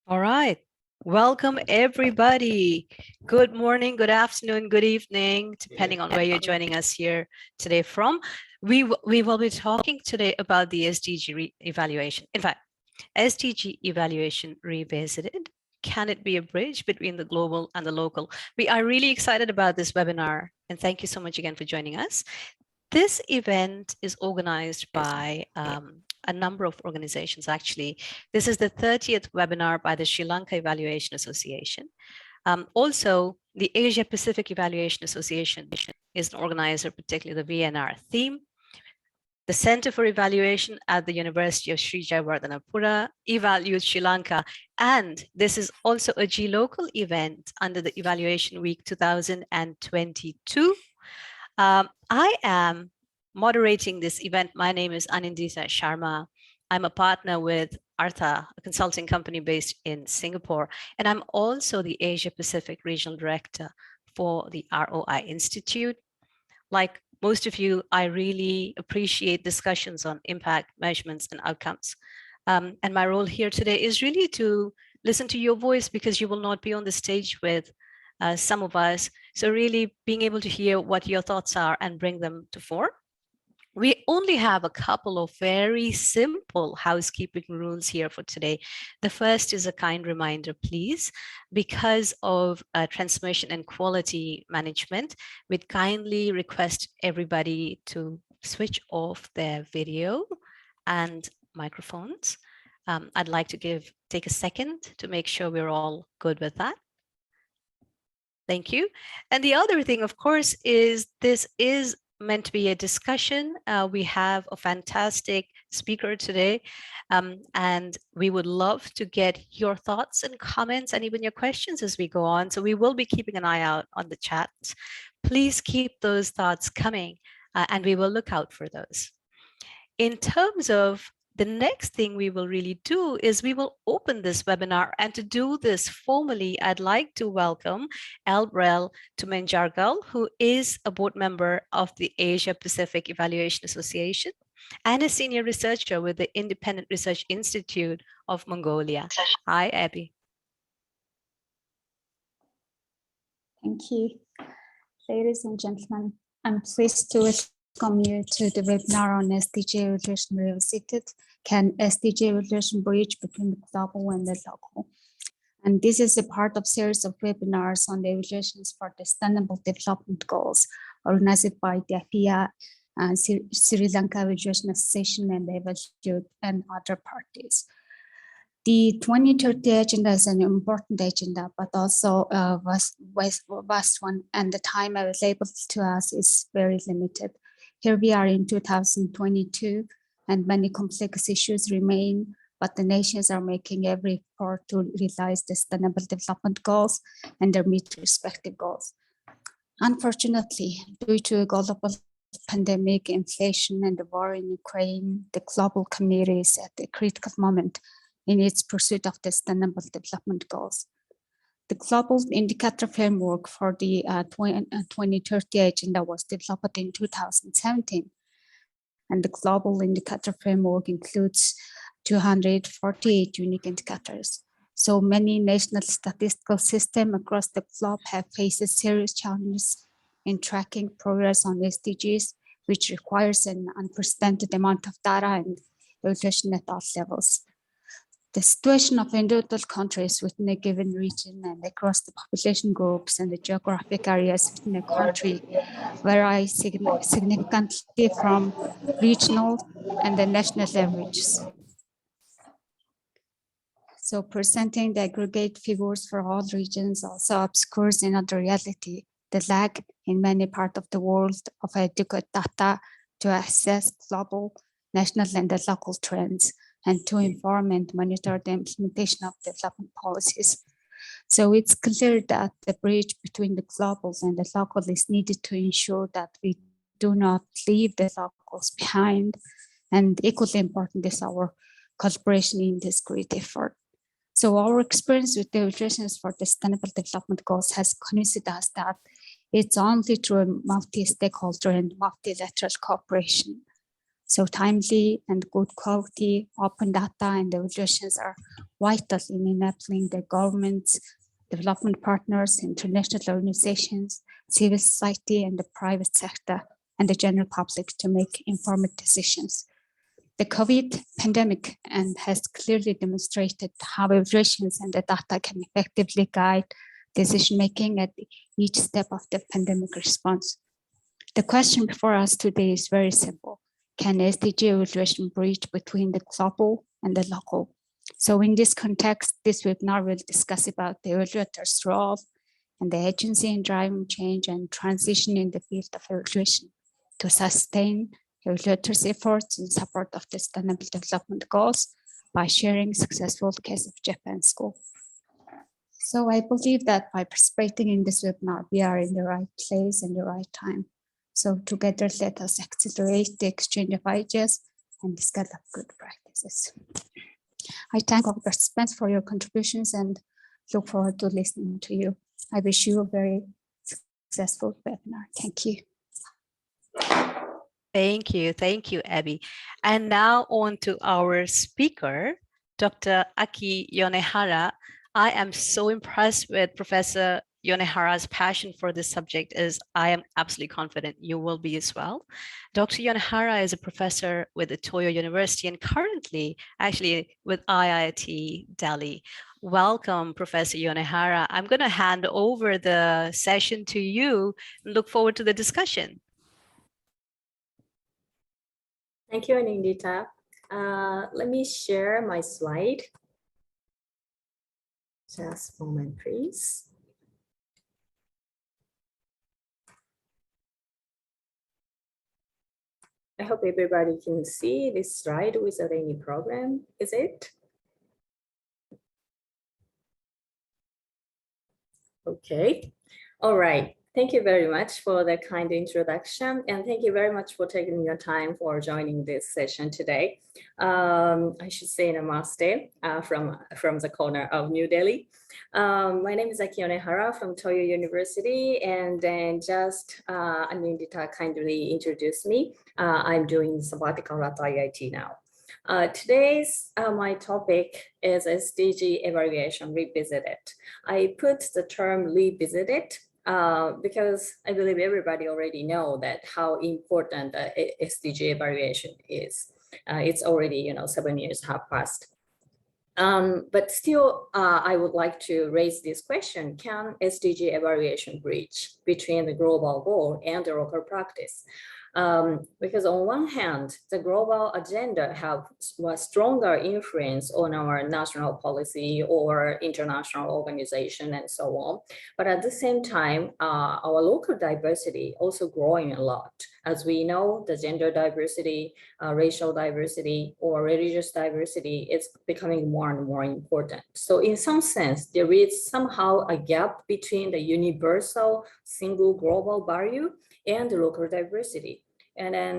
All right. Welcome, everybody. Good morning, good afternoon, good evening, depending on where you're joining us here today from. We will be talking today about the SDG evaluation. In fact, SDG evaluation revisited. Can it be a bridge between the global and the local? We are really excited about this webinar, and thank you so much again for joining us. This event is organized by a number of organizations, actually. This is the 30th webinar by the Sri Lanka Evaluation Association. Also, the Asia Pacific Evaluation Association is an organizer, particularly the VNR Theme. The Center for Evaluation at the University of Sri Jayawardhanapura, Evaluate Sri Lanka, and this is also a G-Local event under the Evaluation Week 2022. I am moderating this event. My name is Anindita Sharma. I'm a partner with Artha, a consulting company based in Singapore, and I'm also the Asia Pacific Regional Director for the ROI Institute. Like most of you, I really appreciate discussions on impact, measurements, and outcomes. And my role here today is really to listen to your voice, because you will not be on the stage with some of us. So really being able to hear what your thoughts are and bring them to fore. We only have a couple of very simple housekeeping rules here for today. The first is a kind reminder, please, because of transmission and quality management, we'd kindly request everybody to switch off their video and microphones. I'd like to take a second to make sure we're all good with that. Thank you. And the other thing, of course, is this is meant to be a discussion. We have a fantastic speaker today, and we would love to get your thoughts and comments and even your questions as we go on. So we will be keeping an eye out on the chat. Please keep those thoughts coming, and we will look out for those. In terms of the next thing we will really do is we will open this webinar, and to do this formally, I'd like to welcome Albrel Tumenjargal, who is a board member of the Asia Pacific Evaluation Association and a senior researcher with the Independent Research Institute of Mongolia. Hi, Abby. Thank you. Ladies and gentlemen, I'm pleased to welcome you to the webinar on SDG evaluation revisited. Can SDG evaluation bridge between the global and the local? And this is a part of series of webinars on the evaluations for the Sustainable Development Goals organized by the APEA and Sri Lanka Evaluation Association and the Evaluate and other parties. The 2030 agenda is an important agenda, but also a vast one, and the time available to us is very limited. Here we are in 2022, and many complex issues remain, but the nations are making every effort to realize the Sustainable Development Goals and their meet respective goals. Unfortunately, due to a global pandemic, inflation, and the war in Ukraine, the global community is at a critical moment in its pursuit of the Sustainable Development Goals. The global indicator framework for the 2030 agenda was developed in 2017. And the global indicator framework includes 248 unique indicators. So many national statistical systems across the globe have faced serious challenges in tracking progress on SDGs, which requires an unprecedented amount of data and evaluation at all levels. The situation of individual countries within a given region and across the population groups and the geographic areas within a country vary significantly from regional and the national averages. So presenting the aggregate figures for all regions also obscures another reality, the lack in many parts of the world of adequate data to assess global, national, and the local trends, and to inform and monitor the implementation of development policies. So it's clear that the bridge between the global and the local is needed to ensure that we do not leave the locals behind. And equally important is our collaboration in this great effort. So our experience with the evaluations for the Sustainable Development Goals has convinced us that it's only through a multi-stakeholder and multilateral cooperation. So timely and good quality open data and evaluations are vital in enabling the governments, development partners, international organizations, civil society, and the private sector, and the general public to make informed decisions. The COVID pandemic has clearly demonstrated how evaluations and the data can effectively guide decision-making at each step of the pandemic response. The question before us today is very simple. Can SDG evaluation bridge between the global and the local? So in this context, this webinar will discuss about the evaluator's role and the agency in driving change and transition in the field of evaluation to sustain evaluators' efforts in support of the Sustainable Development Goals by sharing successful case of Japan School. So I believe that by participating in this webinar, we are in the right place and the right time. So together, let us accelerate the exchange of ideas and discuss good practices. I thank all participants for your contributions and look forward to listening to you. I wish you a very successful webinar. Thank you. Thank you, Abby. And now on to our speaker, Dr. Aki Yonehara. I am so impressed with Professor Yonehara's passion for this subject, as I am absolutely confident you will be as well. Dr. Yonehara is a professor with the Toyo University and currently actually with IIT Delhi. Welcome, Professor Yonehara. I'm going to hand over the session to you and look forward to the discussion. Thank you, Anindita. Let me share my slide. Just a moment, please. I hope everybody can see this slide without any problem. Is it? Okay. All right. Thank you very much for the kind introduction, and thank you very much for taking your time for joining this session today. I should say namaste from the corner of New Delhi. My name is Aki Yonehara from Toyo University, and then just Anindita kindly introduced me. I'm doing sabbatical at IIT now. Today's my topic is SDG evaluation revisited. I put the term revisited because I believe everybody already know that how important SDG evaluation is. It's already 7 years have passed. But still, I would like to raise this question: can SDG evaluation bridge between the global goal and the local practice? Because on one hand, the global agenda have a stronger influence on our national policy or international organization and so on. But at the same time, our local diversity also growing a lot. As we know, the gender diversity, racial diversity, or religious diversity is becoming more and more important. So in some sense, there is somehow a gap between the universal single global value and the local diversity. And then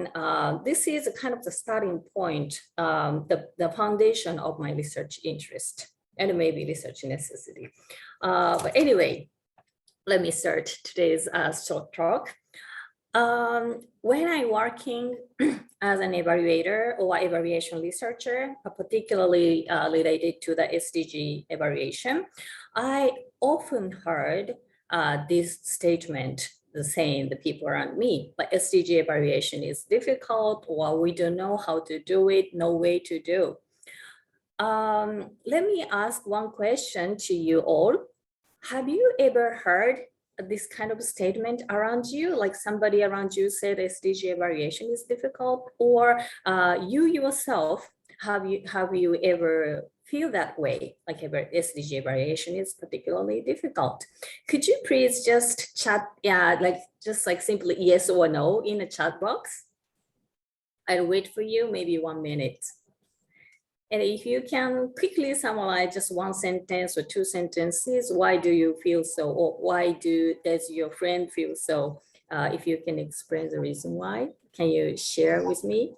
this is kind of the starting point, the foundation of my research interest and maybe research necessity. But anyway, let me start today's short talk. When I'm working as an evaluator or evaluation researcher, particularly related to the SDG evaluation, I often heard this statement saying the people around me, but SDG evaluation is difficult, or we don't know how to do it, no way to do. Let me ask one question to you all. Have you ever heard this kind of statement around you, like somebody around you said SDG evaluation is difficult, or you yourself, have you ever feel that way, like SDG evaluation is particularly difficult? Could you please just chat, just simply yes or no in the chat box? I'll wait for you, maybe 1 minute. And if you can quickly summarize just one sentence or two sentences, why do you feel so, or why does your friend feel so? If you can explain the reason why, can you share with me?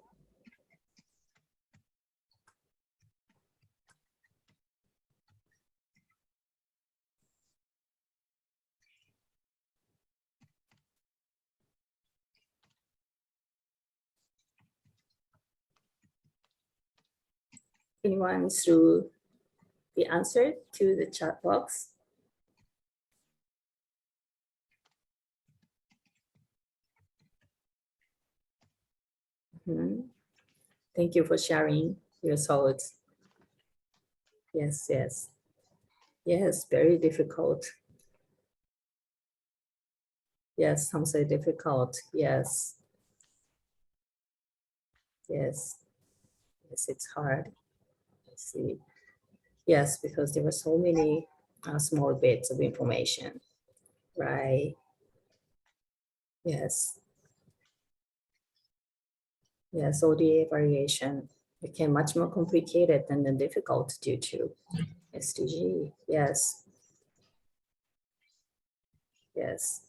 Anyone through the answer to the chat box. Thank you for sharing your thoughts. Yes, yes. Yes, very difficult. Yes, sounds very difficult. Yes. Yes. Yes, it's hard. Let's see. Yes, because there were so many small bits of information, right? Yes. Yes, ODA variation became much more complicated and then difficult due to SDG. Yes. Yes.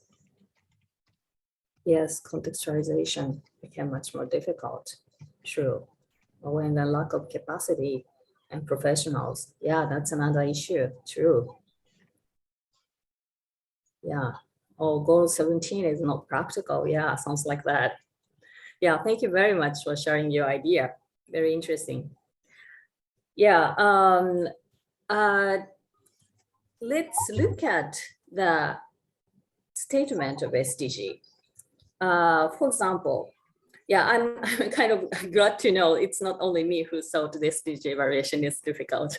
Yes, contextualization became much more difficult. True. When the lack of capacity and professionals. Yeah, that's another issue. True. Yeah. Oh, goal 17 is not practical. Yeah, sounds like that. Yeah, thank you very much for sharing your idea. Very interesting. Yeah. Let's look at the statement of SDG. For example, yeah, I'm kind of glad to know it's not only me who thought the SDG variation is difficult.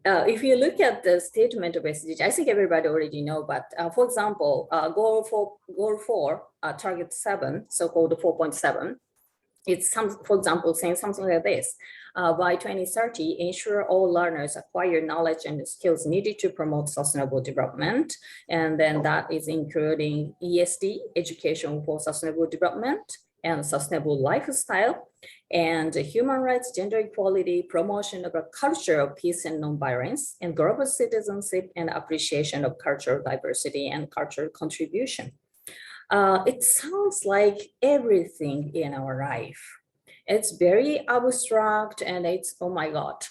If you look at the statement of SDG, I think everybody already know, but for example, goal 4, target 7, so-called 4.7, it's for example, saying something like this. By 2030, ensure all learners acquire knowledge and skills needed to promote sustainable development. And then that is including ESD, education for sustainable development, and sustainable lifestyle, and human rights, gender equality, promotion of a culture of peace and nonviolence, and global citizenship and appreciation of cultural diversity and cultural contribution. It sounds like everything in our life. It's very abstract and it's, oh my God,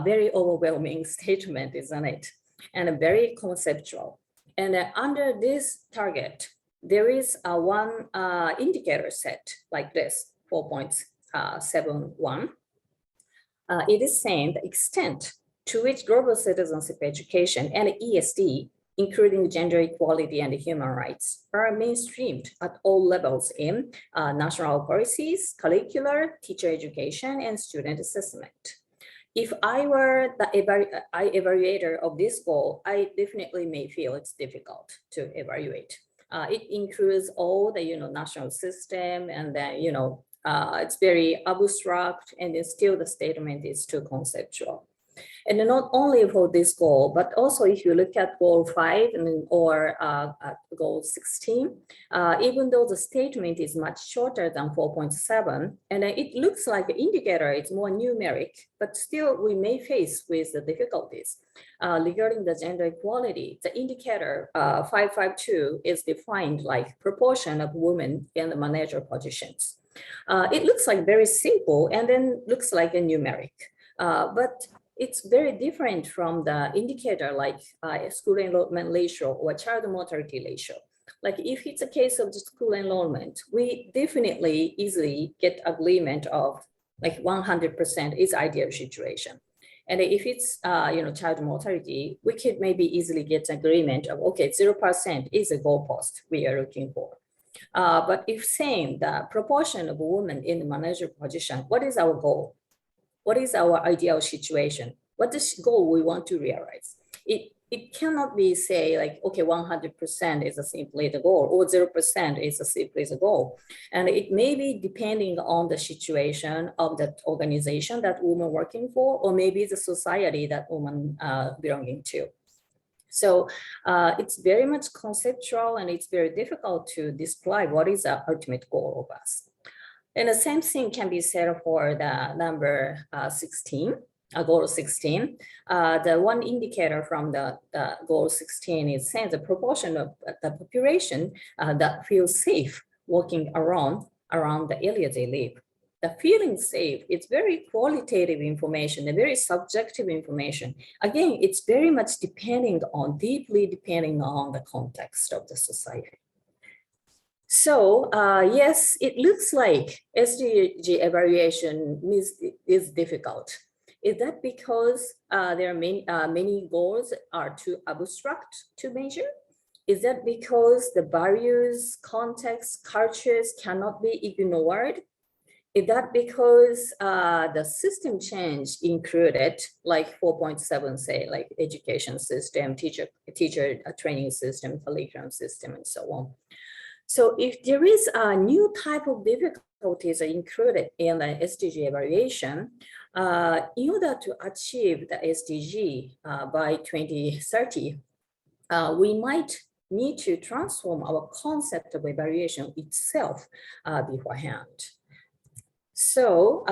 very overwhelming statement, isn't it? And very conceptual. And under this target, there is one indicator set like this, 4.71. It is saying the extent to which global citizenship education and ESD, including gender equality and human rights, are mainstreamed at all levels in national policies, curricular, teacher education, and student assessment. If I were the evaluator of this goal, I definitely may feel it's difficult to evaluate. It includes all the national system, and then it's very abstract, and then still the statement is too conceptual. And not only for this goal, but also if you look at goal 5 or goal 16, even though the statement is much shorter than 4.7, and it looks like the indicator is more numeric, but still we may face with the difficulties. Regarding the gender equality, the indicator 552 is defined like proportion of women in the manager positions. It looks like very simple and then looks like a numeric, but it's very different from the indicator like school enrollment ratio or child mortality ratio. Like if it's a case of the school enrollment, we definitely easily get agreement of like 100% is ideal situation. And if it's child mortality, we could maybe easily get agreement of, okay, 0% is a goalpost we are looking for. But if saying the proportion of women in the manager position, what is our goal? What is our ideal situation? What is goal we want to realize? It cannot be say like, okay, 100% is simply the goal or 0% is simply the goal. And it may be depending on the situation of that organization that woman working for, or maybe the society that woman belonging to. So it's very much conceptual and it's very difficult to describe what is the ultimate goal of us. And the same thing can be said for the number 16, goal 16. The one indicator from the goal 16 is saying the proportion of the population that feels safe walking around the area they live. The feeling safe, it's very qualitative information, and very subjective information. Again, it's very much deeply depending on the context of the society. So yes, it looks like SDG evaluation is difficult. Is that because there are many goals are too abstract to measure? Is that because the values, contexts, cultures cannot be ignored? Is that because the system change included, like 4.7, say, like education system, teacher training system, curriculum system, and so on? So if there is a new type of difficulties included in the SDG evaluation, in order to achieve the SDG by 2030, we might need to transform our concept of evaluation itself beforehand. So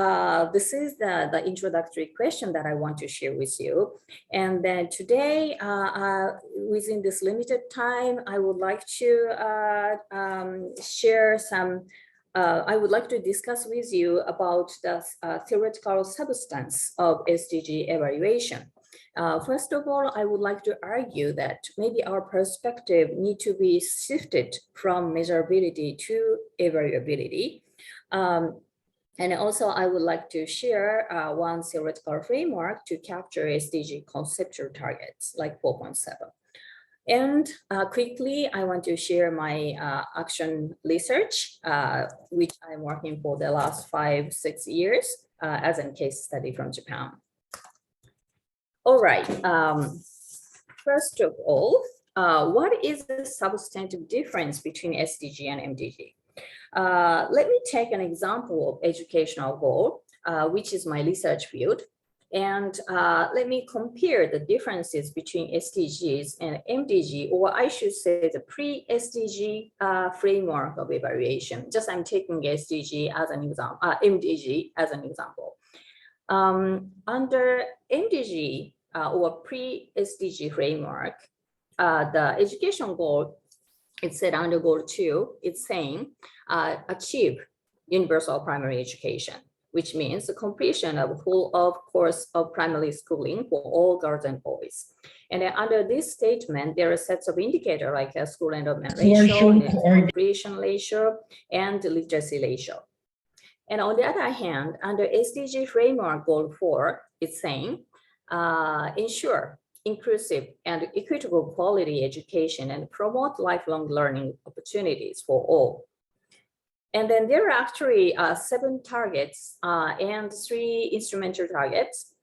this is the introductory question that I want to share with you. And then today, within this limited time, I would like to share some, I would like to discuss with you about the theoretical substance of SDG evaluation. First of all, I would like to argue that maybe our perspective need to be shifted from measurability to evaluability. And also, I would like to share one theoretical framework to capture SDG conceptual targets like 4.7. And quickly, I want to share my action research, which I'm working for the last 5-6 years as a case study from Japan. All right. First of all, what is the substantive difference between SDG and MDG? Let me take an example of educational goal, which is my research field. And let me compare the differences between SDGs and MDG, or I should say the pre-SDG framework of evaluation. Just I'm taking SDG as an example, MDG as an example. Under MDG or pre-SDG framework, the education goal, it's set under goal 2, it's saying achieve universal primary education, which means the completion of full course of primary schooling for all girls and boys. And then under this statement, there are sets of indicators like a school enrollment ratio, completion ratio, and literacy ratio. And on the other hand, under SDG framework goal 4, it's saying ensure inclusive and equitable quality education and promote lifelong learning opportunities for all. And then there are actually 7 targets and 3 instrumental targets.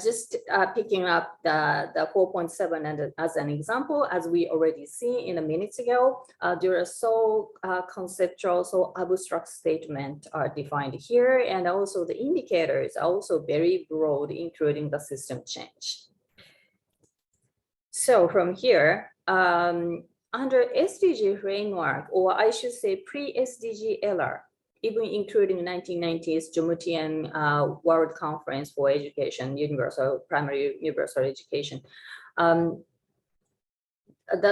Just picking up the 4.7 and as an example, as we already see in a minute ago, there are so conceptual, so abstract statements are defined here, and also the indicators are also very broad, including the system change. So from here, under SDG framework, or I should say pre-SDG era, even including 1990s Jomutian World Conference for Education, Primary Universal Education. The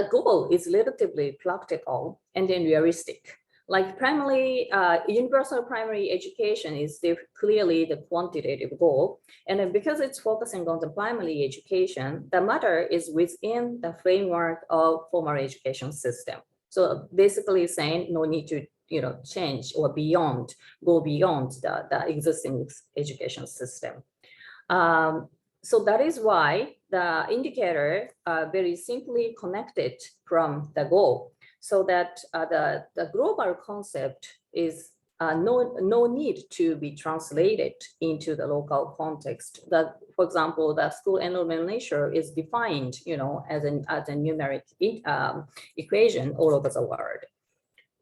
goal is relatively practical and then realistic. Like primarily, universal primary education is clearly the quantitative goal. And then because it's focusing on the primary education, the matter is within the framework of formal education system. So basically saying no need to change or go beyond the existing education system. So that is why the indicator very simply connected from the goal, so that the global concept is no need to be translated into the local context. That, for example, the school enrollment ratio is defined, as a numeric equation all over the world.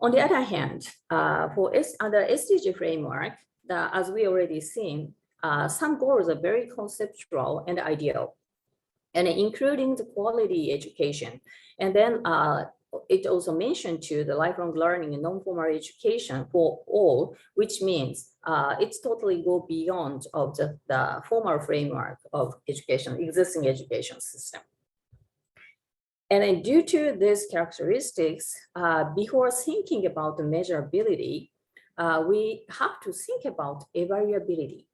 On the other hand, under SDG framework, as we already seen, some goals are very conceptual and ideal, and including the quality education. And then it also mentioned to the lifelong learning and non-formal education for all, which means it's totally go beyond of the formal framework of education, existing education system. And then due to these characteristics, before thinking about the measurability, we have to think about evaluability.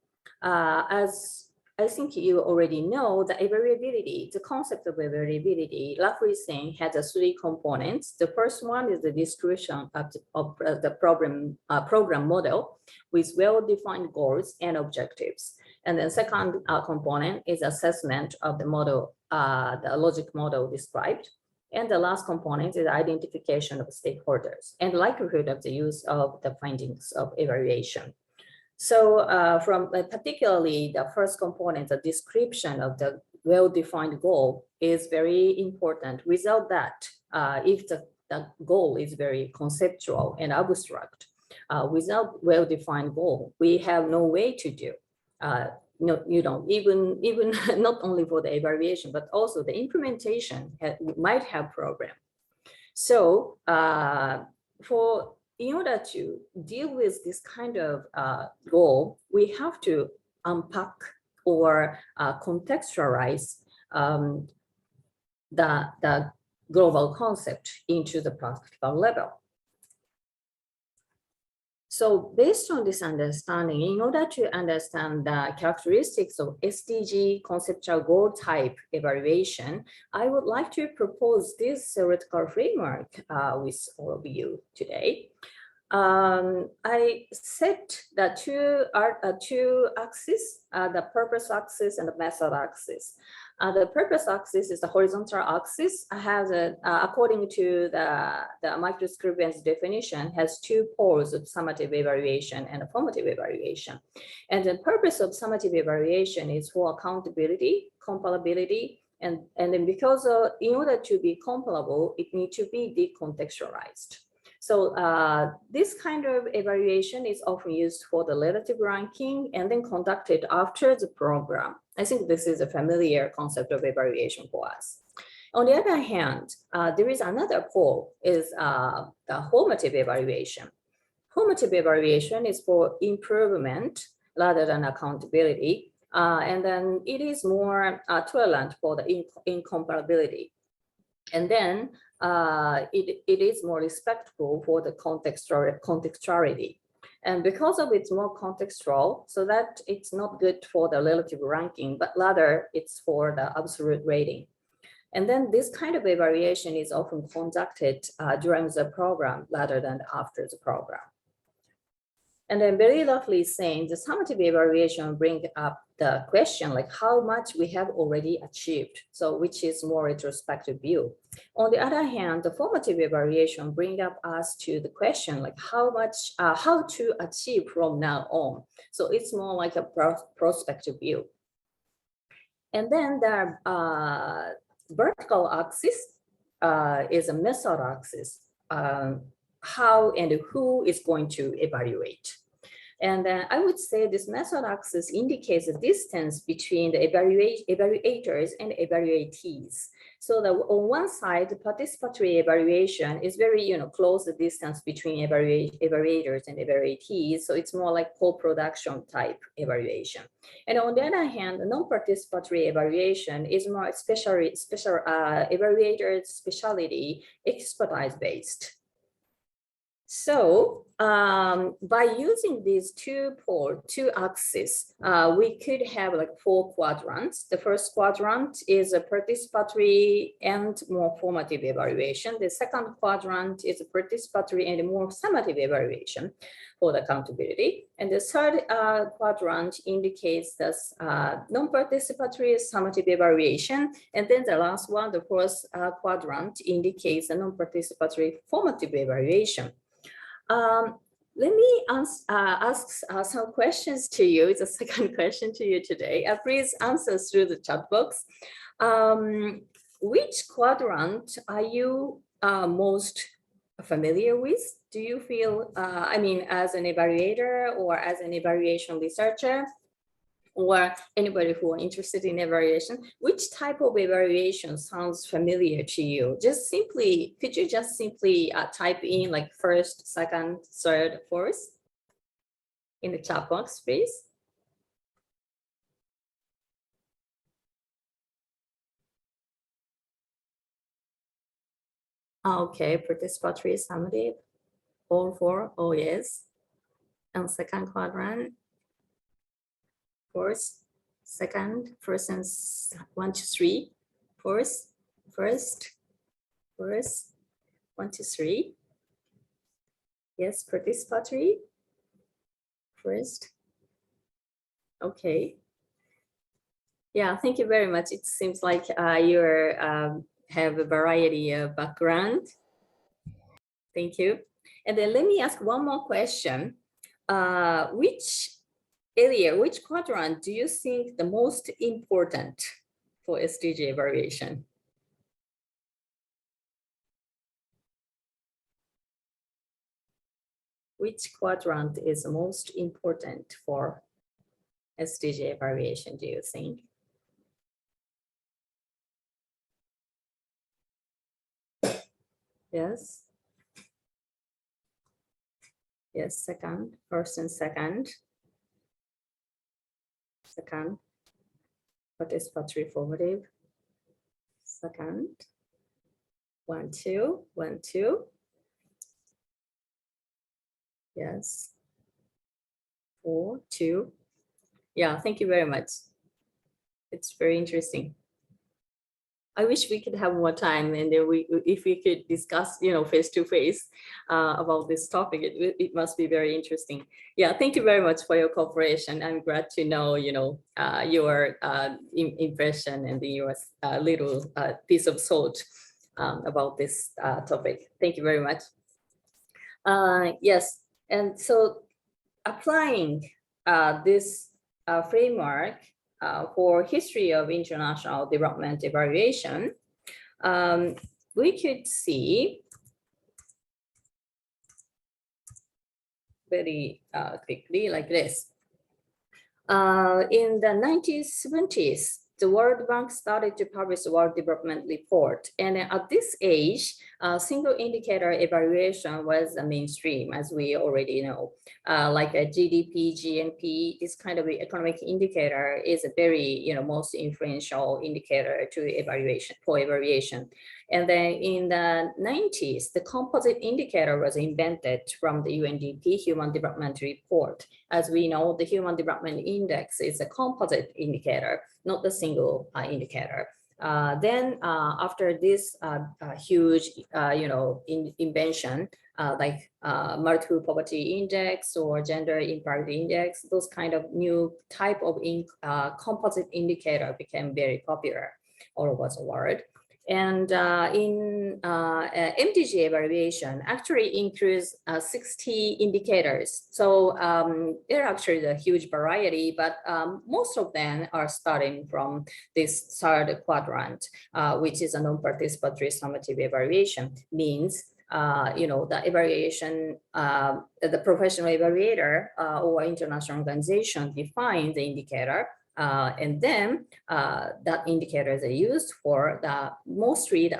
As I think you already know the evaluability, the concept of evaluability, roughly saying, has three components. The first one is the description of the program model with well-defined goals and objectives. And then second component is assessment of the model, the logic model described. And the last component is identification of stakeholders and likelihood of the use of the findings of evaluation. So from particularly the first component, the description of the well-defined goal is very important. Without that, if the goal is very conceptual and abstract, without well-defined goal, we have no way to do. No, you know, even not only for the evaluation, but also the implementation might have problem. So in order to deal with this kind of goal, we have to unpack or contextualize the global concept into the practical level. So based on this understanding, in order to understand the characteristics of SDG conceptual goal type evaluation, I would like to propose this theoretical framework with all of you today. I set the two axes, the purpose axis and the method axis. The purpose axis is the horizontal axis, has according to the Michael Scriven's definition, has two poles of summative evaluation and formative evaluation. And the purpose of summative evaluation is for accountability, comparability, and then because in order to be comparable, it needs to be decontextualized. So this kind of evaluation is often used for the relative ranking and then conducted after the program. I think this is a familiar concept of evaluation for us. On the other hand, there is another pole, is the formative evaluation. Formative evaluation is for improvement rather than accountability. And then it is more tolerant for the incomparability. And then it is more respectful for the contextuality. And because of it's more contextual, so that it's not good for the relative ranking, but rather it's for the absolute rating. And then this kind of evaluation is often conducted during the program rather than after the program. And then very roughly saying the summative evaluation bring up the question like how much we have already achieved, so which is more retrospective view. On the other hand, the formative evaluation bring up us to the question like how to achieve from now on. So it's more like a prospective view. And then the vertical axis is a method axis. How and who is going to evaluate. And I would say this method axis indicates the distance between the evaluators and evaluatees. So that on one side, the participatory evaluation is very, close the distance between evaluators and evaluatees. So it's more like co-production type evaluation. And on the other hand, the non-participatory evaluation is more evaluator specialty expertise based. So by using these two axes, we could have like 4 quadrants. The first quadrant is a participatory and more formative evaluation. The second quadrant is a participatory and more summative evaluation for the accountability. And the third quadrant indicates this non-participatory summative evaluation. And then the last one, the fourth quadrant indicates a non-participatory formative evaluation. Let me ask some questions to you. It's a second question to you today. Please answer through the chat box. Which quadrant are you most familiar with? Do you feel, as an evaluator or as an evaluation researcher, or anybody who are interested in evaluation, which type of evaluation sounds familiar to you? Could you just simply type in like first, second, third, fourth in the chat box, please? Okay, participatory, summative, all 4, oh yes. And second quadrant. Course, second, first and 1, 2, 3, first, 1, 2, 3. Yes, participatory, first. Okay. Yeah, thank you very much. It seems like you have a variety of background. Thank you. And then let me ask one more question. Which area, which quadrant do you think the most important for SDG evaluation? Which quadrant is most important for SDG evaluation, do you think? Yes. Yes, second, first and second. Second, participatory formative. Second, 1, 2, 1, 2. Yes. 4, 2. Yeah, thank you very much. It's very interesting. I wish we could have more time, and then if we could discuss, face to face about this topic, it must be very interesting. Yeah, thank you very much for your cooperation. I'm glad to know, your impression and your little piece of thought about this topic. Thank you very much. Yes, and so applying this framework for history of international development evaluation, we could see very quickly like this. In the 1970s, the World Bank started to publish the World Development Report. And at this age, single indicator evaluation was the mainstream, as we already know. Like a GDP, GNP, this kind of economic indicator is a very, most influential indicator to evaluation. And then in the 90s, the composite indicator was invented from the UNDP Human Development Report. As we know, the Human Development Index is a composite indicator, not the single indicator. Then after this huge, invention, like multiple poverty index or gender inequality index, those kind of new type of composite indicator became very popular all over the world. And in MDG evaluation actually includes 60 indicators. So there are actually a huge variety, but most of them are starting from this third quadrant, which is a non-participatory summative evaluation. Means the evaluation, the professional evaluator or international organization define the indicator. And then that indicators are used for mostly the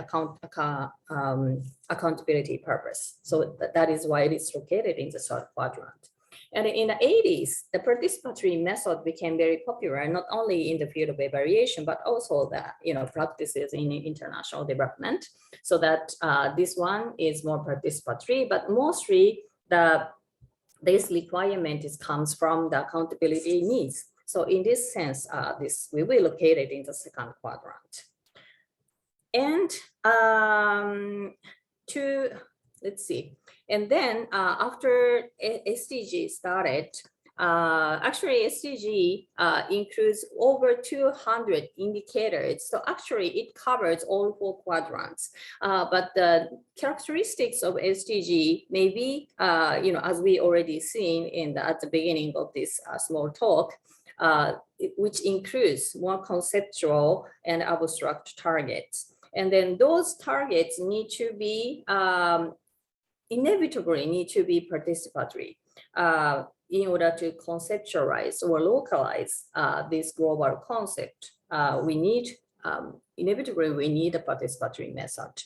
accountability purpose. So that is why it is located in the third quadrant. And in the 80s, the participatory method became very popular, not only in the field of evaluation, but also the practices in international development. So that this one is more participatory, but mostly this requirement comes from the accountability needs. So in this sense, this will be located in the second quadrant. And let's see. And then after SDG started, actually SDG includes over 200 indicators. So actually it covers all 4 quadrants. But the characteristics of SDG may be, as we already seen at the beginning of this small talk, which includes more conceptual and abstract targets. And then those targets need to be, inevitably need to be participatory in order to conceptualize or localize this global concept. Inevitably, we need a participatory method.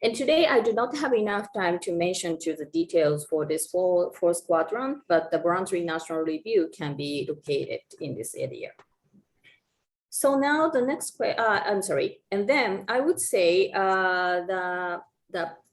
And today I do not have enough time to mention the details for this fourth quadrant, but the voluntary national review can be located in this area. So now the next, and then I would say the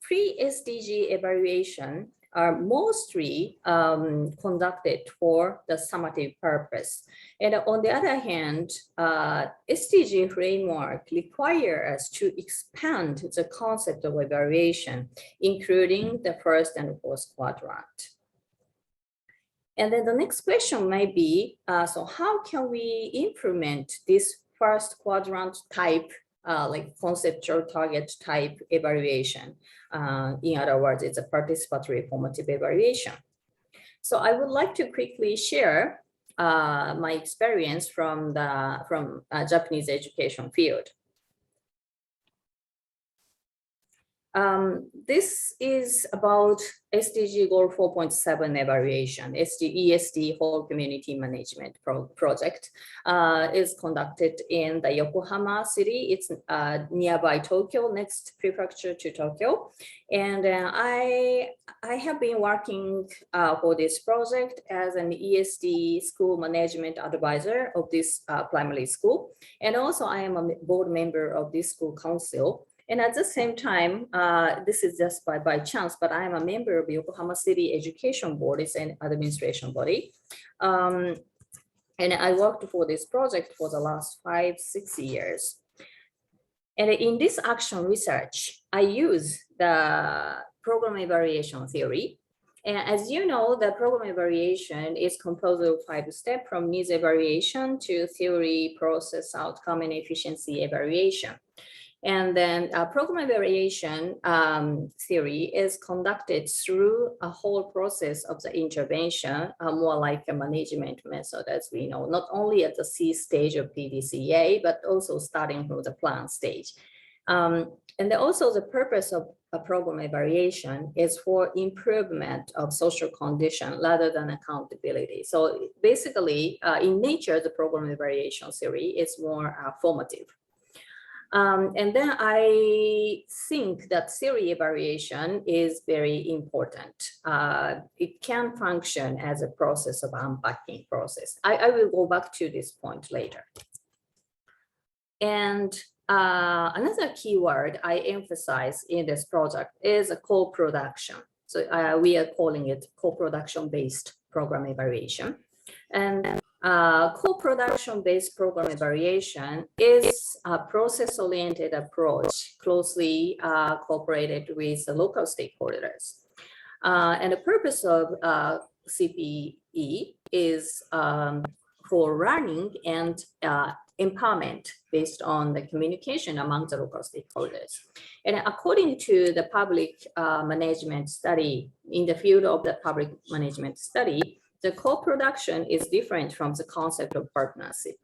pre-SDG evaluation are mostly conducted for the summative purpose. And on the other hand, SDG framework requires us to expand the concept of evaluation, including the first and fourth quadrant. And then the next question might be, so how can we implement this first quadrant type, like conceptual target type evaluation? In other words, it's a participatory formative evaluation. So I would like to quickly share my experience from Japanese education field. This is about SDG Goal 4.7 evaluation. ESD Whole Community Management project is conducted in the Yokohama city. It's nearby Tokyo, next prefecture to Tokyo. And I have been working for this project as an ESD school management advisor of this primary school. And also I am a board member of this school council. And at the same time, this is just by chance, but I am a member of Yokohama City Education Board. It's an administration body. And I worked for this project for the last 5-6 years. And in this action research, I use the program evaluation theory. And as you know, the program evaluation is composed of 5 steps from needs evaluation to theory, process, outcome, and efficiency evaluation. And then program evaluation theory is conducted through a whole process of the intervention, more like a management method, as we know, not only at the C stage of PDCA, but also starting from the plan stage. And also the purpose of a program evaluation is for improvement of social condition rather than accountability. So basically, in nature, the program evaluation theory is more formative. And then I think that theory evaluation is very important. It can function as a process of unpacking process. I will go back to this point later. And another keyword I emphasize in this project is a co-production. So we are calling it co-production based program evaluation. And co-production based program evaluation is a process-oriented approach closely cooperated with the local stakeholders. And the purpose of CPE is for learning and empowerment based on the communication among the local stakeholders. And according to the public management study, in the field of the public management study, the co-production is different from the concept of partnership.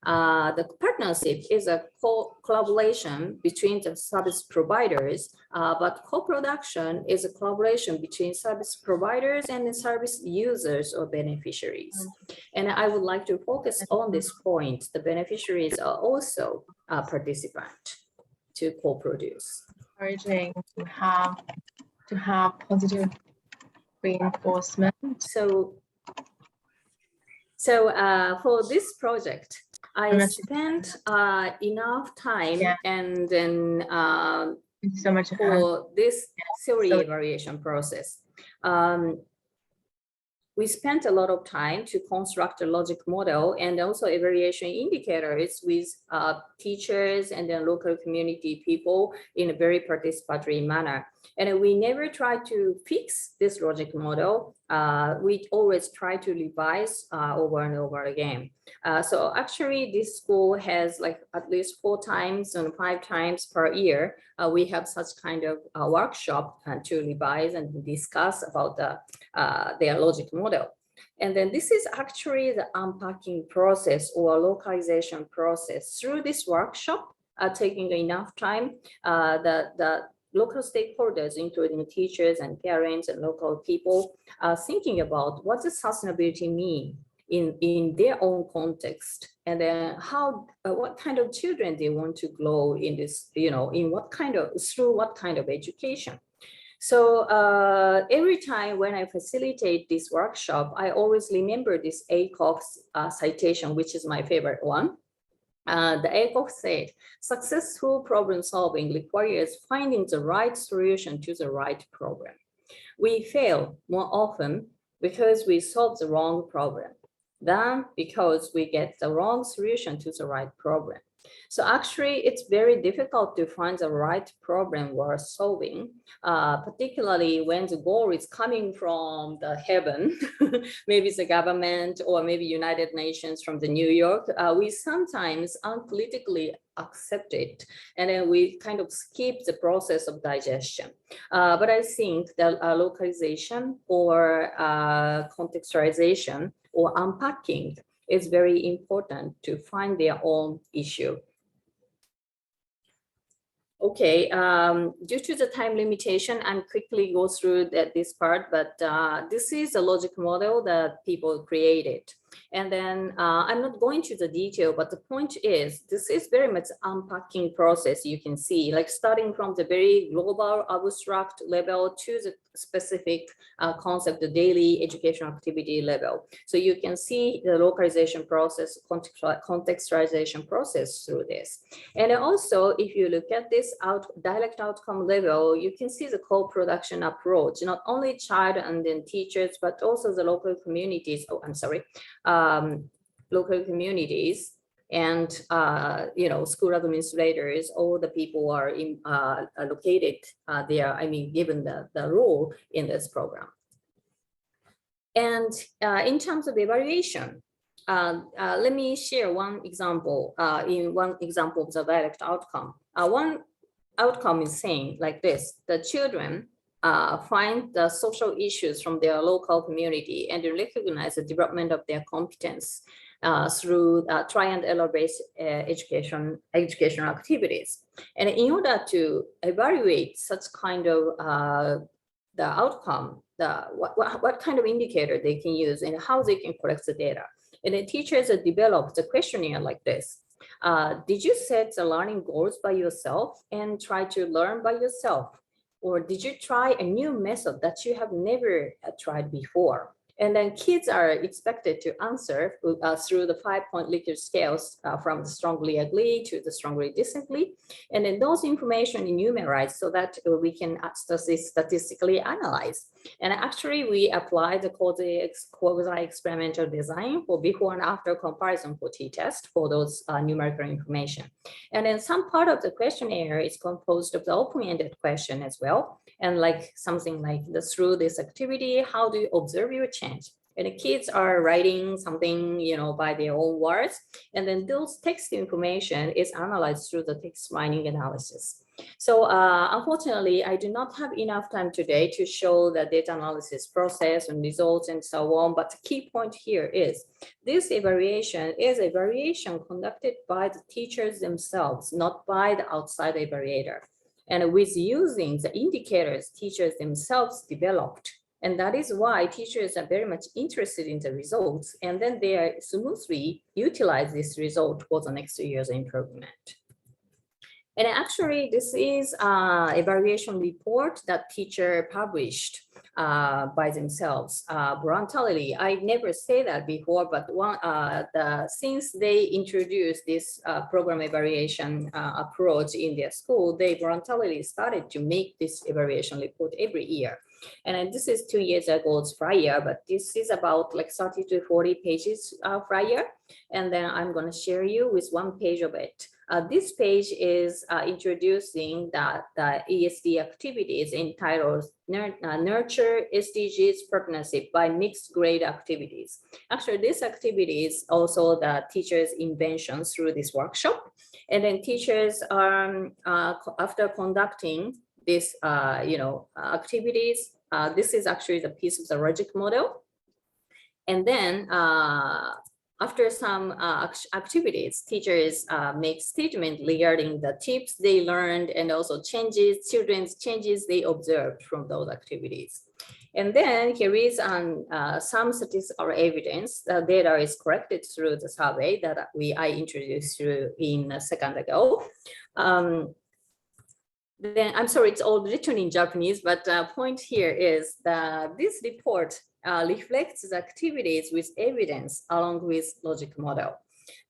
The partnership is a collaboration between the service providers, but co-production is a collaboration between service providers and the service users or beneficiaries. And I would like to focus on this point. The beneficiaries are also a participant to co-produce. Encouraging to have positive reinforcement. So for this project, I spent enough time and then so much for this theory evaluation process. We spent a lot of time to construct a logic model and also evaluation indicators with teachers and then local community people in a very participatory manner. And we never try to fix this logic model. We always try to revise over and over again. So actually this school has like at least 4 times and 5 times per year. We have such kind of workshop to revise and discuss about their logic model. And then this is actually the unpacking process or localization process. Through this workshop, taking enough time, the local stakeholders, including teachers and parents and local people, thinking about what does sustainability mean in their own context, and then what kind of children they want to grow in this, through what kind of education. So every time when I facilitate this workshop, I always remember this ACOG citation, which is my favorite one. The ACOG said, successful problem solving requires finding the right solution to the right problem. We fail more often because we solve the wrong problem than because we get the wrong solution to the right problem. So actually, it's very difficult to find the right problem worth solving, particularly when the goal is coming from the heaven, maybe it's the government or maybe United Nations from the New York. We sometimes uncritically accept it, and then we kind of skip the process of digestion. But I think that localization or contextualization or unpacking is very important to find their own issue. Okay, due to the time limitation, I'm quickly go through this part, but this is a logic model that people created. And then I'm not going to the detail, but the point is, this is very much unpacking process. You can see, like starting from the very global abstract level to the specific concept, the daily education activity level. So you can see the localization process, contextualization process through this. And also, if you look at this direct outcome level, you can see the co-production approach, not only child and then teachers, but also the local communities. Oh, I'm sorry. Local communities and school administrators, all the people are located there, given the role in this program. And in terms of evaluation, let me share one example of the direct outcome. One outcome is saying like this: the children find the social issues from their local community and recognize the development of their competence through trial and error-based educational activities. And in order to evaluate such kind of the outcome, what kind of indicator they can use and how they can collect the data. And the teachers have developed a questionnaire like this. Did you set the learning goals by yourself and try to learn by yourself? Or did you try a new method that you have never tried before? And then kids are expected to answer through the 5-point Likert scales from the strongly agree to the strongly disagree. And then those information enumerate so that we can statistically analyze. And actually we apply the quasi experimental design for before and after comparison for t-test for those numerical information. And then some part of the questionnaire is composed of the open-ended question as well. And like something like through this activity, how do you observe your change? And the kids are writing something, by their own words. And then those text information is analyzed through the text mining analysis. So unfortunately, I do not have enough time today to show the data analysis process and results and so on. But the key point here is this evaluation is a evaluation conducted by the teachers themselves, not by the outside evaluator. And with using the indicators teachers themselves developed. And that is why teachers are very much interested in the results. And then they are smoothly utilize this result for the next year's improvement. And actually, this is an evaluation report that teacher published by themselves voluntarily. I never say that before, but since they introduced this program evaluation approach in their school, they voluntarily started to make this evaluation report every year. And this is 2 years ago's flyer, but this is about like 30 to 40 pages flyer. And then I'm going to share you with 1 page of it. This page is introducing the ESD activities entitled Nurture SDGs Partnership by Mixed Grade Activities. Actually, this activity is also the teachers' invention through this workshop. And then teachers are, after conducting this, activities, this is actually the piece of the logic model. And then after some activities, teachers make statements regarding the tips they learned and also children's changes they observed from those activities. And then here is some statistical evidence. The data is collected through the survey that I introduced you in a second ago. Then I'm sorry, it's all written in Japanese, but the point here is that this report reflects the activities with evidence along with logic model.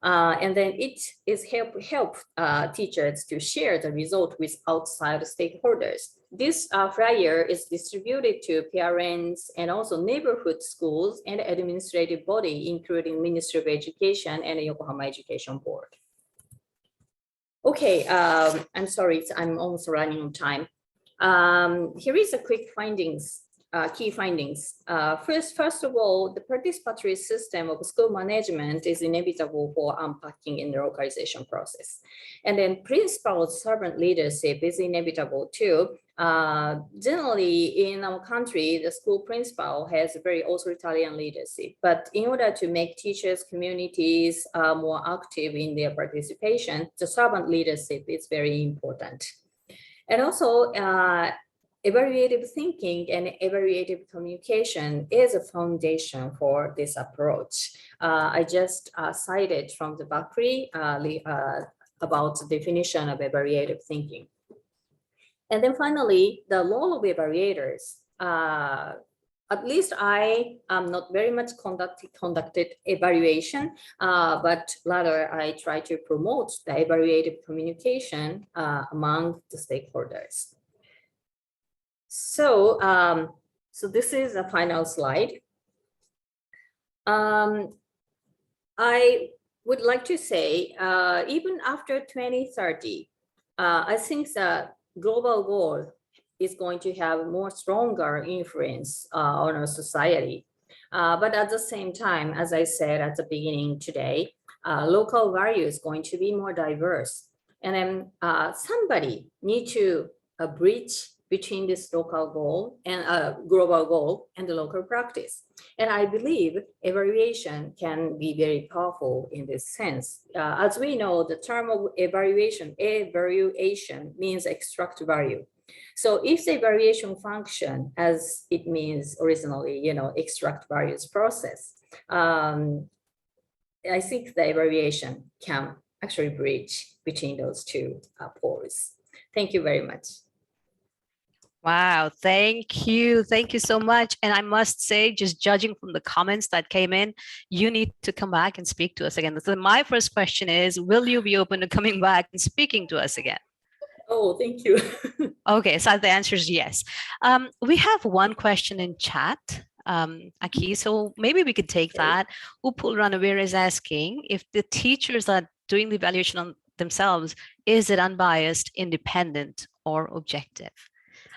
And then it is help teachers to share the result with outside stakeholders. This flyer is distributed to parents and also neighborhood schools and administrative body, including Ministry of Education and Yokohama Education Board. Okay, I'm sorry, I'm almost running out of time. Here is a quick findings. Key findings. First of all, the participatory system of school management is inevitable for unpacking in the localization process. And then principal servant leadership is inevitable too. Generally in our country, the school principal has very authoritarian leadership, but in order to make teachers, communities more active in their participation, the servant leadership is very important. And also, evaluative thinking and evaluative communication is a foundation for this approach. I just cited from the Bakri about the definition of evaluative thinking. And then finally, the role of evaluators. At least I am not very much conducted evaluation, but rather I try to promote the evaluative communication among the stakeholders. So, so this is a final slide. I would like to say, even after 2030, I think the global goal is going to have more stronger influence on our society. But at the same time, as I said at the beginning today, local value is going to be more diverse. And then somebody need to bridge between this local goal and global goal and the local practice. And I believe evaluation can be very powerful in this sense. As we know, the term of evaluation means extract value. So if the evaluation function, as it means originally, extract values process, I think the evaluation can actually bridge between those two poles. Thank you very much. Wow, thank you. Thank you so much. And I must say, just judging from the comments that came in, you need to come back and speak to us again. So my first question is, will you be open to coming back and speaking to us again? Oh, thank you. Okay, so the answer is yes. We have one question in chat, Aki, so maybe we could take that. Upul Ranavir is asking if the teachers are doing the evaluation on themselves, is it unbiased, independent, or objective?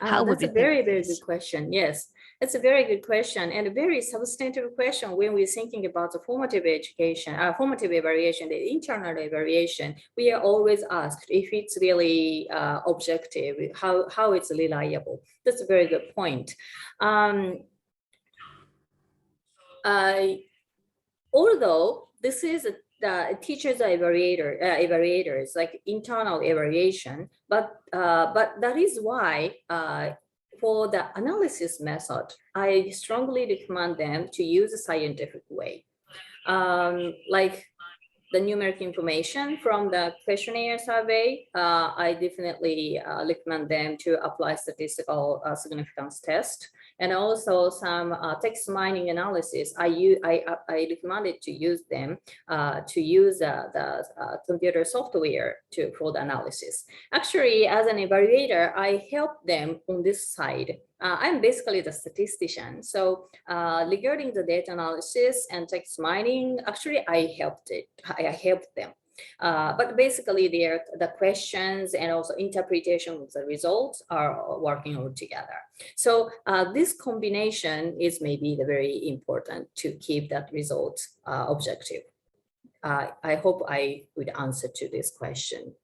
That's a very, very good question. Yes, it's a very good question and a very substantive question when we're thinking about the formative education, formative evaluation, the internal evaluation. We are always asked if it's really objective, how it's reliable. That's a very good point. Although this is the teachers are evaluators, like internal evaluation, but that is why for the analysis method, I strongly recommend them to use a scientific way. Like the numeric information from the questionnaire survey, I definitely recommend them to apply statistical significance test. And also some text mining analysis, I recommended to use them to use the computer software for the analysis. Actually, as an evaluator, I help them on this side. I'm basically the statistician. So regarding the data analysis and text mining, actually I helped them. But basically the questions and also interpretation of the results are working all together. So this combination is maybe very important to keep that result objective. I hope I would answer to this question.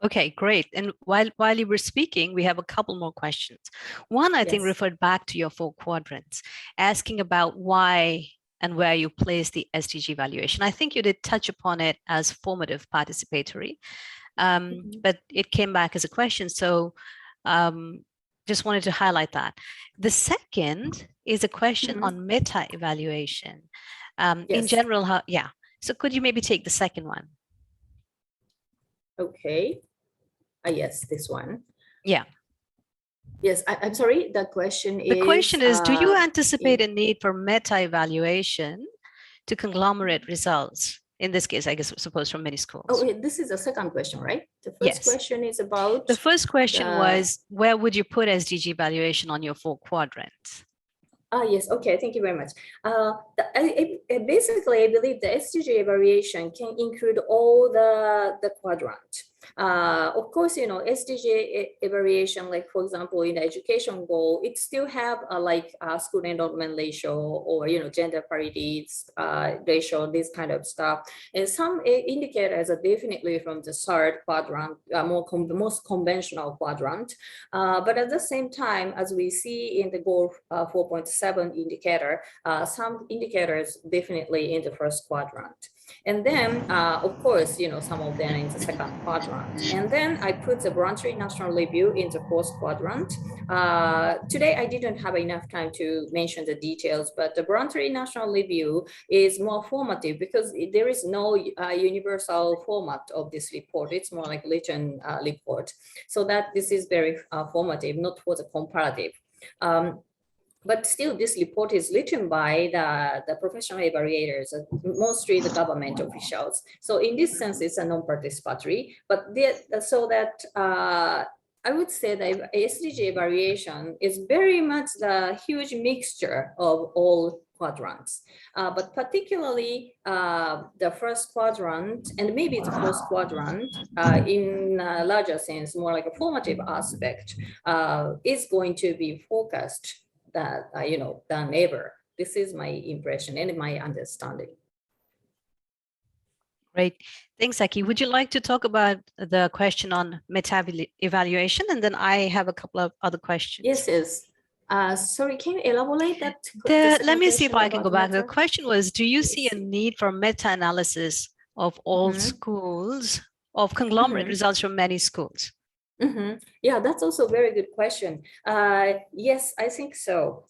Okay, great. And while you were speaking, we have a couple more questions. One, I think, referred back to your 4 quadrants, asking about why and where you place the SDG evaluation. I think you did touch upon it as formative participatory, but it came back as a question. So just wanted to highlight that. The second is a question on meta evaluation. In general, so could you maybe take the second one? Okay. Yes, this one. Yeah. Yes, I'm sorry. The question is. The question is, do you anticipate a need for meta-evaluation to conglomerate results? In this case, I guess, suppose from many schools. Oh, this is the second question, right? The first Yes. question is about. The first question was, where would you put SDG evaluation on your 4 quadrants? Yes, okay, thank you very much. Basically, I believe the SDG evaluation can include all the quadrant. Of course, you know, SDG evaluation, like for example, in the education goal, it still have school enrollment ratio or, you know, gender parity ratio, this kind of stuff. And some indicators are definitely from the third quadrant, the most conventional quadrant. But at the same time, as we see in the goal 4.7 indicator, some indicators definitely in the first quadrant. And then, of course, you know, some of them in the second quadrant. And then I put the voluntary national review in the fourth quadrant. Today, I didn't have enough time to mention the details, but the voluntary national review is more formative because there is no universal format of this report. It's more like written report. So that this is very formative, not for the comparative. But still, this report is written by the professional evaluators, mostly the government officials. So in this sense, it's a non-participatory. But so that I would say that SDG evaluation is very much the huge mixture of all quadrants. But particularly the first quadrant and maybe the fourth quadrant in a larger sense, more like a formative aspect, is going to be focused than ever. This is my impression and my understanding. Great. Thanks, Aki. Would you like to talk about the question on meta-evaluation? And then I have a couple of other questions. Yes. Sorry, can you elaborate that? Let me see if I can go back. The question was, do you see a need for meta-analysis of all schools, of conglomerate results from many schools? Yeah, that's also a very good question. Yes, I think so.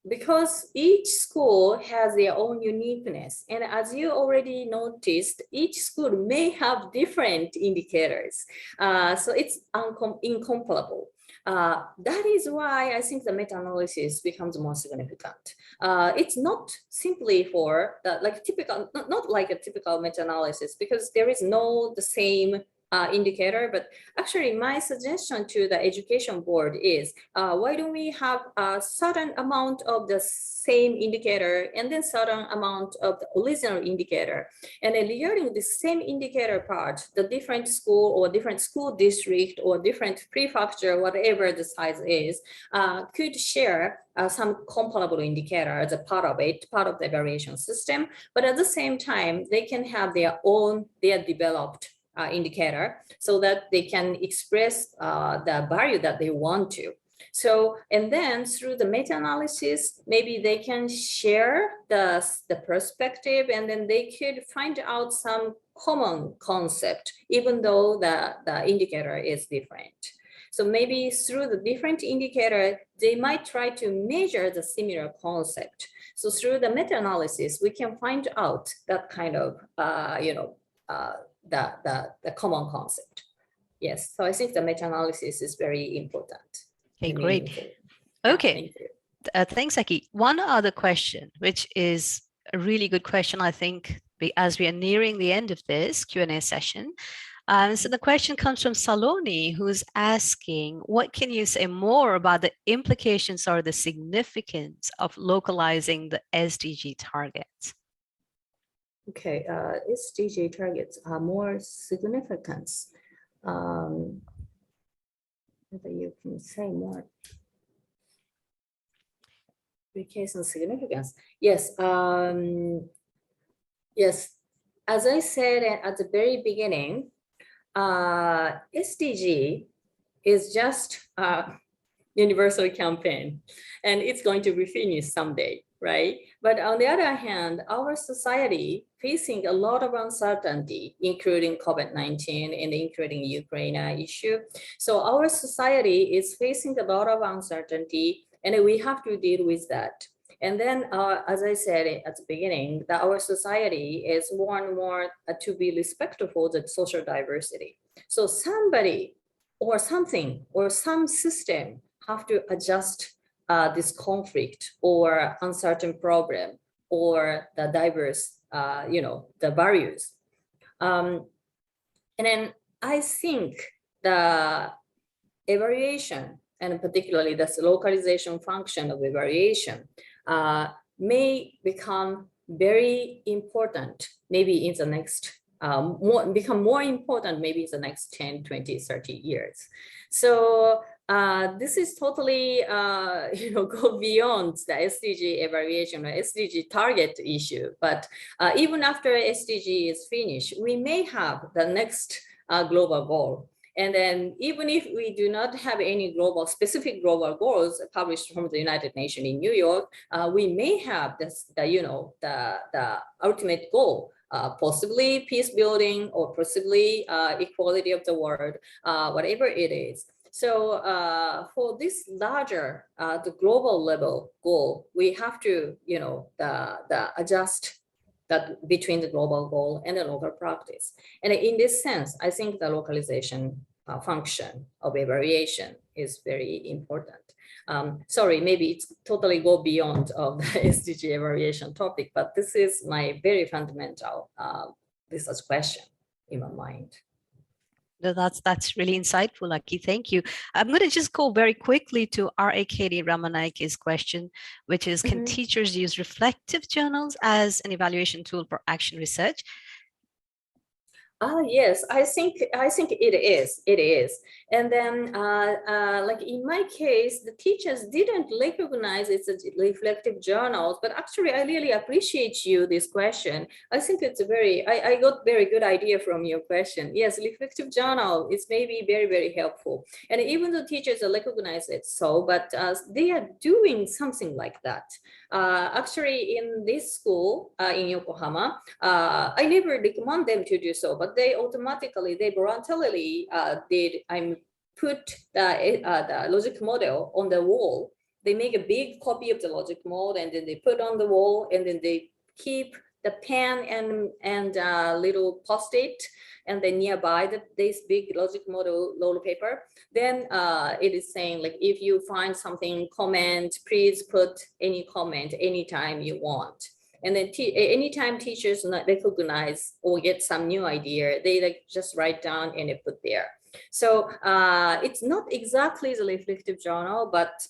Because each school has their own uniqueness. And as you already noticed, each school may have different indicators. So it's incomparable. That is why I think the meta-analysis becomes more significant. It's not simply for the typical, not like a typical meta-analysis, because there is no the same indicator, but actually my suggestion to the education board is why don't we have a certain amount of the same indicator and then certain amount of the original indicator, and then regarding the same indicator part, the different school or different school district or different prefecture, whatever the size is, could share some comparable indicator as a part of it, part of the evaluation system, but at the same time they can have their developed indicator so that they can express the value that they want to. So, and then through the meta-analysis, maybe they can share the perspective, and then they could find out some common concept, even though the indicator is different. So maybe through the different indicator, they might try to measure the similar concept. So through the meta-analysis, we can find out that kind of, the common concept. Yes, so I think the meta-analysis is very important. Okay, great. Okay, thanks, Aki. One other question, which is a really good question, I think, as we are nearing the end of this Q&A session. So the question comes from Saloni, who's asking, what can you say more about the implications or the significance of localizing the SDG targets? Okay, SDG targets are more significant. Whether you can say more. Implications, significance. Yes. Yes. As I said at the very beginning, SDG is just a universal campaign, and it's going to be finished someday, right? But on the other hand, our society facing a lot of uncertainty, including COVID-19 and including Ukraine issue. So our society is facing a lot of uncertainty, and we have to deal with that. And then, as I said at the beginning, that our society is more and more to be respectful of the social diversity. So somebody or something or some system have to adjust this conflict or uncertain problem or the diverse, the values. And then I think the evaluation, and particularly the localization function of evaluation, may become very important maybe in the next, become more important maybe in the next 10, 20, 30 years. So this is totally, go beyond the SDG evaluation or SDG target issue. But even after SDG is finished, we may have the next global goal. And then even if we do not have any specific global goals published from the United Nations in New York, we may have the ultimate goal, possibly peace building or possibly equality of the world, whatever it is. So for this larger, the global level goal, we have to, adjust that between the global goal and the local practice. And in this sense, I think the localization function of evaluation is very important. Sorry, maybe it's totally go beyond of the SDG evaluation topic, but this is my very fundamental research question in my mind. No, that's really insightful, Aki. Thank you. I'm going to just go very quickly to R.A.K.D. Ramanaike's question, which is, can teachers use reflective journals as an evaluation tool for action research? Yes, I think it is. It is. And then like in my case, the teachers didn't recognize it's a reflective journals, but actually I really appreciate this question. I think it's I got very good idea from your question. Yes, reflective journal is maybe very, very helpful. And even though teachers recognize it but they are doing something like that. Actually in this school in Yokohama, I never recommend them to do so, but they voluntarily put the logic model on the wall. They make a big copy of the logic model and then they put on the wall, and then they keep the pen and little post-it, and then nearby this big logic model roll paper. Then it is saying, like, if you find something, comment, please put any comment anytime you want. And then anytime teachers not recognize or get some new idea, they just write down and they put there. So it's not exactly the reflective journal, but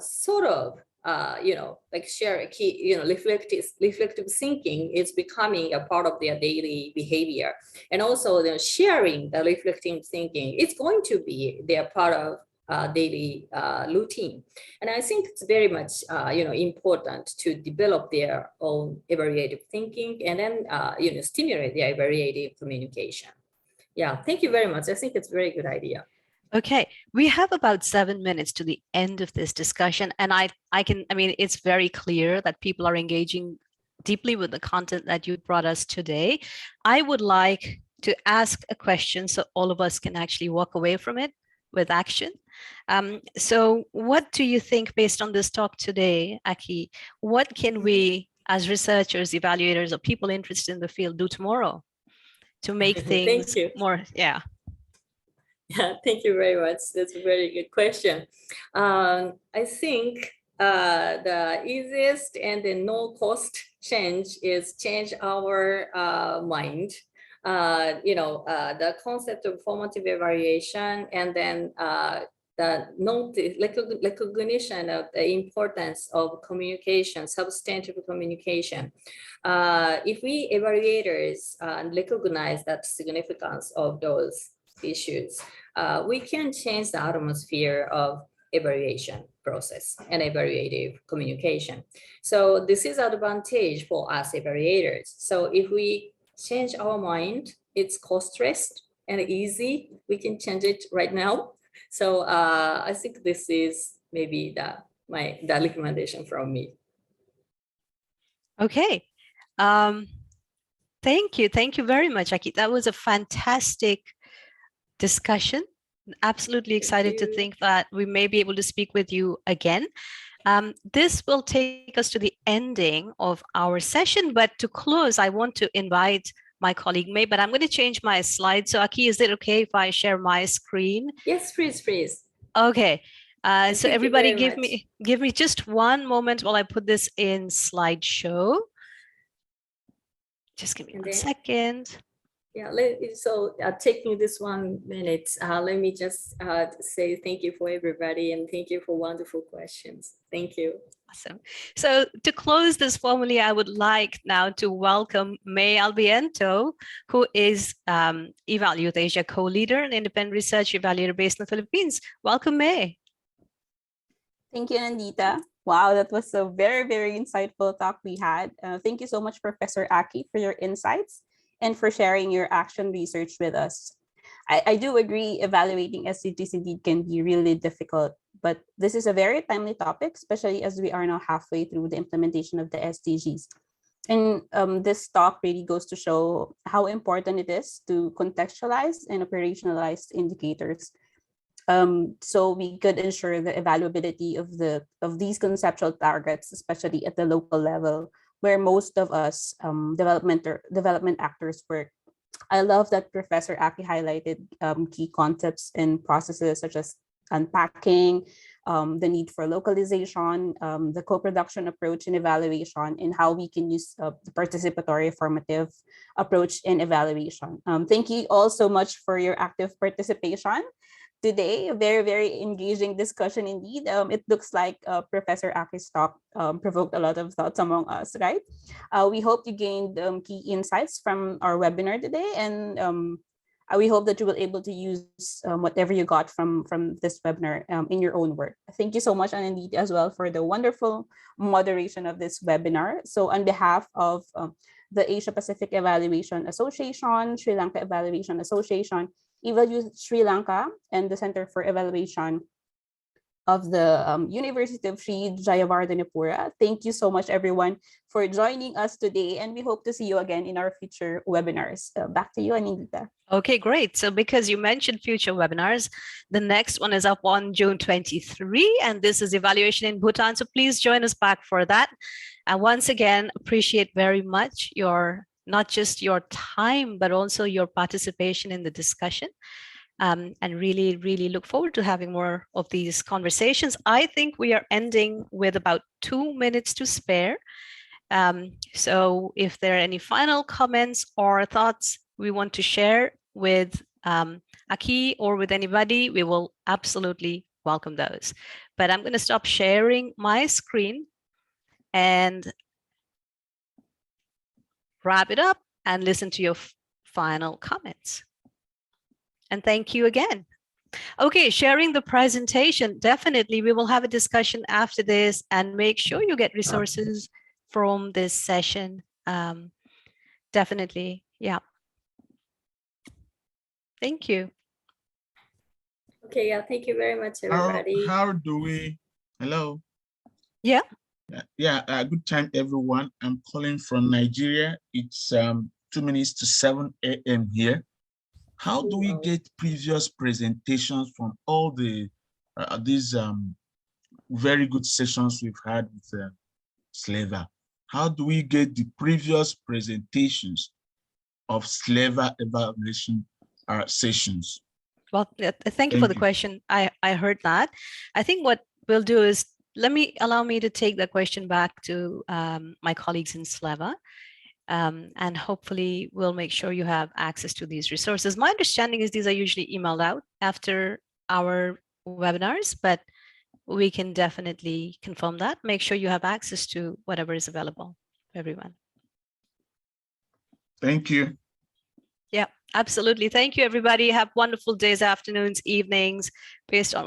sort of, like share a key, reflective thinking is becoming a part of their daily behavior. And also the sharing the reflective thinking, it's going to be their part of daily routine. And I think it's very much, important to develop their own evaluative thinking and then, stimulate their evaluative communication. Yeah, thank you very much. I think it's a very good idea. Okay, we have about 7 minutes to the end of this discussion, and I mean, it's very clear that people are engaging deeply with the content that you brought us today. I would like to ask a question so all of us can actually walk away from it with action. So what do you think, based on this talk today, Aki, what can we as researchers, evaluators, or people interested in the field do tomorrow to make things more, Yeah, thank you very much. That's a very good question. I think the easiest and the no cost change is change our mind. The concept of formative evaluation, and then the recognition of the importance of communication, substantive communication. If we evaluators recognize that significance of those issues, we can change the atmosphere of evaluation process and evaluative communication. So this is an advantage for us evaluators. So if we change our mind, it's cost-less and easy. We can change it right now. So I think this is maybe the recommendation from me. Okay. Thank you very much, Aki. That was a fantastic discussion. Absolutely excited to think that we may be able to speak with you again. This will take us to the ending of our session, but to close, I want to invite my colleague May, but I'm going to change my slide. So Aki, is it okay if I share my screen? Yes, please, please. Okay. And So thank you everybody very give me just one moment while I put this in slideshow. Just give me And one then- second. Yeah, taking this 1 minute, let me just say thank you for everybody and thank you for wonderful questions. Thank you. Awesome. So to close this formally, I would like now to welcome May Albiento, who is Evaluate Asia co-leader and independent research evaluator based in the Philippines. Welcome, May. Thank you, Nandita. Wow, that was a very, very insightful talk we had. Thank you so much, Professor Aki, for your insights and for sharing your action research with us. I do agree evaluating SDGs indeed can be really difficult, but this is a very timely topic, especially as we are now halfway through the implementation of the SDGs. And this talk really goes to show how important it is to contextualize and operationalize indicators, so we could ensure the evaluability of these conceptual targets, especially at the local level, where most of us development actors work. I love that Professor Aki highlighted key concepts and processes such as unpacking, the need for localization, the co-production approach and evaluation, and how we can use the participatory-formative approach in evaluation. Thank you all so much for your active participation today. A very, very engaging discussion indeed. It looks like Professor Aki's talk provoked a lot of thoughts among us, right? We hope you gained key insights from our webinar today, and we hope that you will able to use whatever you got from this webinar in your own work. Thank you so much, and indeed as well for the wonderful moderation of this webinar. So on behalf of the Asia Pacific Evaluation Association, Sri Lanka Evaluation Association, Evaluate Sri Lanka, and the Center for Evaluation of the University of Sri Jayawardenepura. Thank you so much, everyone, for joining us today, and we hope to see you again in our future webinars. Back to you, Anindita. Okay, great. So because you mentioned future webinars, the next one is up on June 23, and this is Evaluation in Bhutan. So please join us back for that. And once again, appreciate very much not just your time, but also your participation in the discussion. And really, really look forward to having more of these conversations. I think we are ending with about 2 minutes to spare. So if there are any final comments or thoughts we want to share with Aki or with anybody, we will absolutely welcome those. But I'm going to stop sharing my screen and wrap it up and listen to your final comments. And thank you again. Okay, sharing the presentation. Definitely, we will have a discussion after this, and make sure you get resources from this session. Definitely, yeah. Thank you. Okay, yeah, thank you very much, everybody. How do we, hello? Yeah. Yeah, good time, everyone. I'm calling from Nigeria. It's 2 minutes to 7 a.m. here. How do we get previous presentations from all the these very good sessions we've had with SLEvA? How do we get the previous presentations of SLEvA evaluation sessions? Well, thank you for the question. I heard that. I think what we'll do is allow me to take the question back to my colleagues in SLEvA. And hopefully we'll make sure you have access to these resources. My understanding is these are usually emailed out after our webinars, but we can definitely confirm that. Make sure you have access to whatever is available for everyone. Thank you. Yeah, absolutely. Thank you, everybody. Have wonderful days, afternoons, evenings, based on